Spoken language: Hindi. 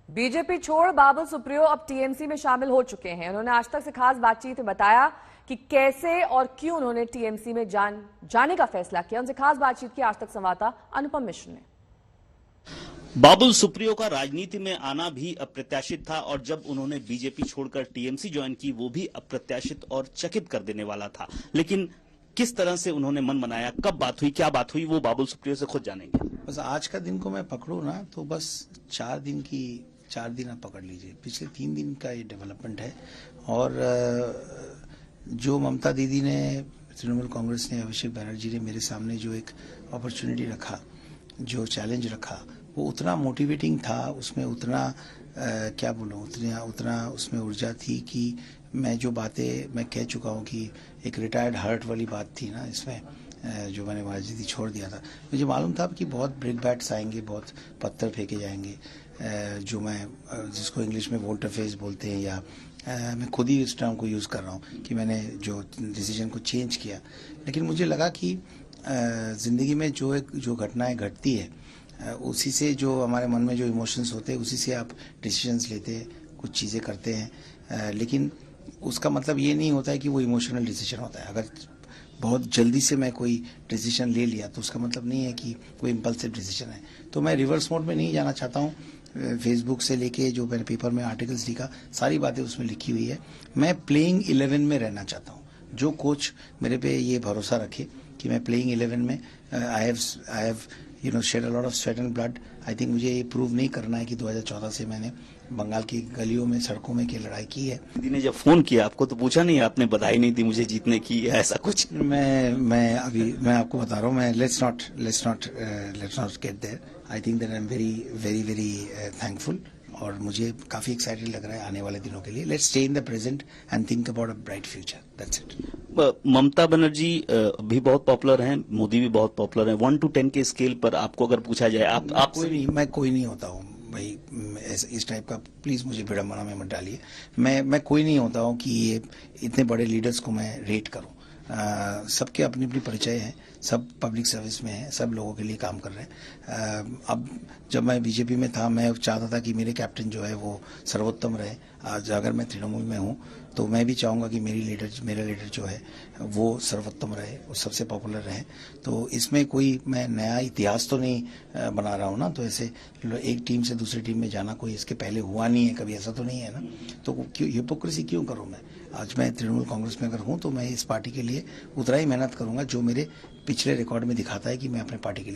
बीजेपी छोड़ बाबुल सुप्रियो अब टीएमसी में शामिल हो चुके हैं। उन्होंने आज तक से खास बातचीत में बताया कि कैसे और क्यों उन्होंने टीएमसी में जाने का फैसला किया। उनसे खास बातचीत की आज तक संवाददाता अनुपम मिश्र ने। बाबुल सुप्रियो का राजनीति में आना भी अप्रत्याशित था और जब उन्होंने बीजेपी छोड़कर टीएमसी ज्वाइन की वो भी अप्रत्याशित और चकित कर देने वाला था। लेकिन किस तरह से उन्होंने मन बनाया, कब बात हुई, क्या बात हुई, वो बाबुल सुप्रियो से खुद जानेंगे। बस आज का दिन को मैं पकड़ू ना तो बस 4 दिन आप पकड़ लीजिए। पिछले 3 दिन का ये डेवलपमेंट है और जो ममता दीदी ने, तृणमूल कांग्रेस ने, अभिषेक बनर्जी ने मेरे सामने जो एक अपॉर्चुनिटी रखा, जो चैलेंज रखा, वो उतना मोटिवेटिंग था, उसमें उतना क्या बोलूं, उतना उसमें ऊर्जा थी कि मैं जो बातें मैं कह चुका हूं कि एक रिटायर्ड हार्ट वाली बात थी ना इसमें, जो मैंने राजनीति छोड़ दिया था, मुझे मालूम था कि बहुत ब्रेक बैट्स आएंगे, बहुत पत्थर फेंके जाएंगे, जो मैं जिसको इंग्लिश में वोल्टर फेस बोलते हैं, या मैं खुद ही इस टर्म को यूज़ कर रहा हूँ कि मैंने जो डिसीजन को चेंज किया। लेकिन मुझे लगा कि ज़िंदगी में जो घटनाएं घटती है, उसी से जो हमारे मन में जो इमोशंस होते हैं, उसी से आप डिसीजंस लेते हैं, कुछ चीज़ें करते हैं। लेकिन उसका मतलब ये नहीं होता है कि वो इमोशनल डिसीजन होता है। अगर बहुत जल्दी से मैं कोई डिसीजन ले लिया तो उसका मतलब नहीं है कि कोई इम्पल्सिव डिसीजन है। तो मैं रिवर्स मोड में नहीं जाना चाहता हूँ। फेसबुक से लेके जो मैंने पेपर में आर्टिकल्स लिखा, सारी बातें उसमें लिखी हुई है। मैं प्लेइंग 11 में रहना चाहता हूँ। जो कोच मेरे पे ये भरोसा रखे कि मैं प्लेइंग 11 में I have shed a lot of sweat and blood. I think मुझे ये प्रूव नहीं करना है कि 2014 से मैंने बंगाल की गलियों में, सड़कों में की लड़ाई की है। दीदी ने जब फोन किया आपको तो पूछा नहीं, आपने बधाई नहीं दी मुझे जीतने की, ऐसा कुछ? मैं आपको बता रहा हूँ, मैं let's not get there. I think that I am very thankful और मुझे काफी एक्साइटेड लग रहा है आने वाले दिनों के लिए। Let's stay in the present and think about a bright future, that's it. Mamata Banerjee भी बहुत पॉपुलर हैं, मोदी भी बहुत पॉपुलर हैं। 1 to 10 के स्केल पर आपको अगर पूछा जाए, मैं कोई नहीं होता हूँ भाई इस टाइप का, प्लीज मुझे विडंबना में मत डालिए। मैं कोई नहीं होता हूँ कि ये इतने बड़े लीडर्स को मैं रेट करूँ। सबके अपनी अपनी परिचय है, सब पब्लिक सर्विस में है, सब लोगों के लिए काम कर रहे हैं। अब जब मैं बीजेपी में था, मैं चाहता था कि मेरे कैप्टन जो है वो सर्वोत्तम रहे। आज अगर मैं तृणमूल में हूँ तो मैं भी चाहूँगा कि मेरा लीडर जो है वो सर्वोत्तम रहे, वो सबसे पॉपुलर रहे। तो इसमें कोई मैं नया इतिहास तो नहीं बना रहा हूँ ना। तो ऐसे एक टीम से दूसरी टीम में जाना कोई इसके पहले हुआ नहीं है कभी, ऐसा तो नहीं है ना। तो क्यों हिपोक्रेसी क्यों करूँ मैं? आज मैं तृणमूल कांग्रेस में अगर हूँ तो मैं इस पार्टी के लिए उतना ही मेहनत करूंगा जो मेरे पिछले रिकॉर्ड में दिखाता है कि मैं अपने पार्टी के लिए